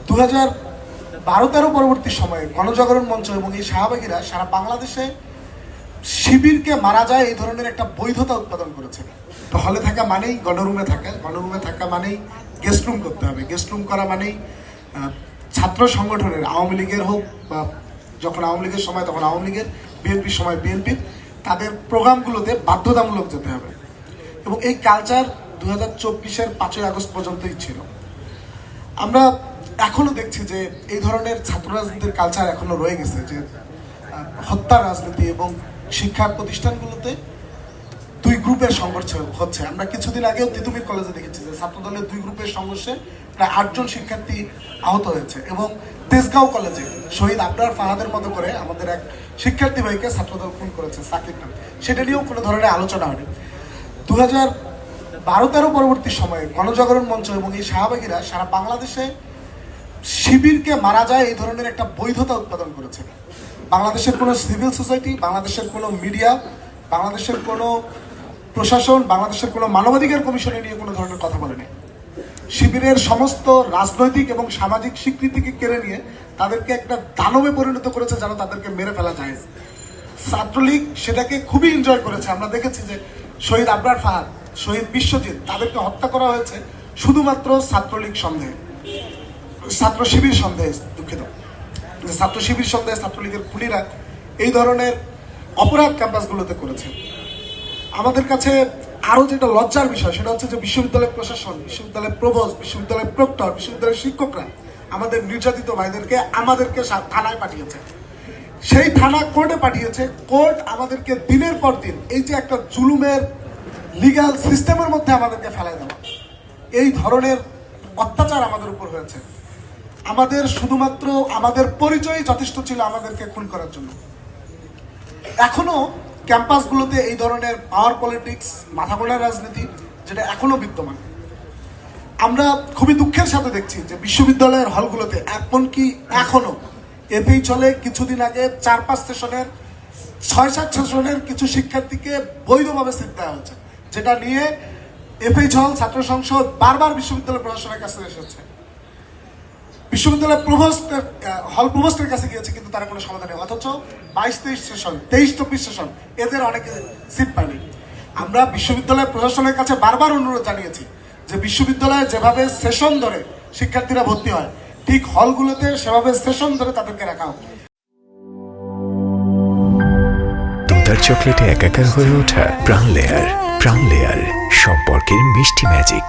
2012-13 পরবর্তী সময়ে গণজাগরণ মঞ্চ এবং এই শাহবাগীরা সারা বাংলাদেশে শিবিরকে মারা যায় এই ধরনের একটা বৈধতা উৎপাদন করেছে। তো হলে থাকা মানেই গণরুমে থাকা মানেই গেস্ট রুম করতে হবে, গেস্ট রুম করা মানেই ছাত্র সংগঠনের আওয়ামী লীগের হোক বা যখন আওয়ামী লীগের সময় তখন আওয়ামী লীগের, বিএনপির সময় বিএনপির, তাদের প্রোগ্রামগুলোতে বাধ্যতামূলক যেতে হবে। এবং এই কালচার 2024-এর 5ই আগস্ট পর্যন্তই ছিল। আমরা এখনো দেখছি যে এই ধরনের ছাত্র রাজনীতির কালচার এখনো রয়ে গেছে, যে হত্যার রাজনীতি এবং শিক্ষা প্রতিষ্ঠানগুলোতে দুই গ্রুপের সংঘর্ষ হচ্ছে। আমরা কিছুদিন আগেও তিতুমির কলেজে দেখেছি যে ছাত্রদলের দুই গ্রুপের সংঘর্ষে প্রায় 8 জন শিক্ষার্থী আহত হয়েছে। এবং তেজগাঁও কলেজে শহীদ আবরার ফাহাদের মতো করে আমাদের এক শিক্ষার্থী ভাইকে ছাত্রদল খুন করেছে, সাকিব নাম। সেটা নিয়েও কোনো ধরনের আলোচনা হয়নি। 2012-13 পরবর্তী সময়ে গণজাগরণ মঞ্চ এবং এই শাহবাগীরা সারা বাংলাদেশে শিবিরকে মারা যায় এই ধরনের একটা বৈধতা উৎপাদন করেছে। বাংলাদেশের কোনো সিভিল সোসাইটি, বাংলাদেশের কোনো মিডিয়া, বাংলাদেশের কোনো প্রশাসন, বাংলাদেশের কোনো মানবাধিকার কমিশনে নিয়ে কোনো ধরনের কথা বলেনি। শিবিরের সমস্ত রাজনৈতিক এবং সামাজিক স্বীকৃতিকে কেড়ে নিয়ে তাদেরকে একটা দানবে পরিণত করেছে যেন তাদেরকে মেরে ফেলা যায়। ছাত্রলীগ সেটাকে খুবই এনজয় করেছে। আমরা দেখেছি যে শহীদ আবরার ফাহাদ, শহীদ বিশ্বজিৎ, তাদেরকে হত্যা করা হয়েছে শুধুমাত্র ছাত্রলীগ সন্দেহে, ছাত্র শিবির সন্দেহে, দুঃখিত, ছাত্র শিবির সন্দেহে ছাত্রলীগের খুনিরা এই ধরনের অপরাধ ক্যাম্পাসগুলোতে করেছে। আমাদের কাছে আরো যেটা লজ্জার বিষয় সেটা হচ্ছে যে বিশ্ববিদ্যালয়ের প্রশাসন, বিশ্ববিদ্যালয়ের প্রভোস্ট, বিশ্ববিদ্যালয়ের প্রক্টর, বিশ্ববিদ্যালয়ের শিক্ষকরা আমাদের নির্যাতিত ভাইদেরকে আমাদেরকে থানায় পাঠিয়েছে। সেই থানা কোর্টে পাঠিয়েছে, কোর্ট আমাদেরকে দিনের পর দিন এই যে একটা জুলুমের লিগ্যাল সিস্টেমের মধ্যে আমাদেরকে ফেলায় দেওয়া, এই ধরনের অত্যাচার আমাদের উপর হয়েছে। আমাদের শুধুমাত্র আমাদের পরিচয় যথেষ্ট ছিল আমাদেরকে খুন করার জন্য। এখনো ক্যাম্পাসগুলোতে এই ধরনের পাওয়ার পলিটিক্স, মাথাগোড়ার রাজনীতি যেটা এখনো বিদ্যমান। আমরা খুবই দুঃখের সাথে দেখছি যে বিশ্ববিদ্যালয়ের হলগুলোতে এমনকি এখনো এতেই চলে। কিছুদিন আগে 4-5 সেশনের 6-7 সেশনের কিছু শিক্ষার্থীকে বৈধভাবে সিট দেওয়া হয়েছে, যেটা নিয়ে এফএইচ হল, ছাত্র সংসদ বারবার বিশ্ববিদ্যালয় প্রশাসনের কাছে এসেছে, বিশ্ববিদ্যালয় প্রভোস্টের হল প্রভোস্টের কাছে গিয়েছে, কিন্তু তারা কোনো সমাধান নেই। অথচ 22-23 সেশন, 23-24 সেশন এদের অনেকে সিট পায়নি। আমরা বিশ্ববিদ্যালয় প্রশাসনের কাছে বারবার অনুরোধ জানিয়েছি যে বিশ্ববিদ্যালয়ে যেভাবে সেশন ধরে শিক্ষার্থীরা ভর্তি হয়, ঠিক হলগুলোতে সেভাবে সেশন ধরে তাদেরকে রাখা হোক। দুধার চকলেটে একাকার হয়ে ওঠা প্রাণ লেয়ার, সম্পর্কের মিষ্টি ম্যাজিক।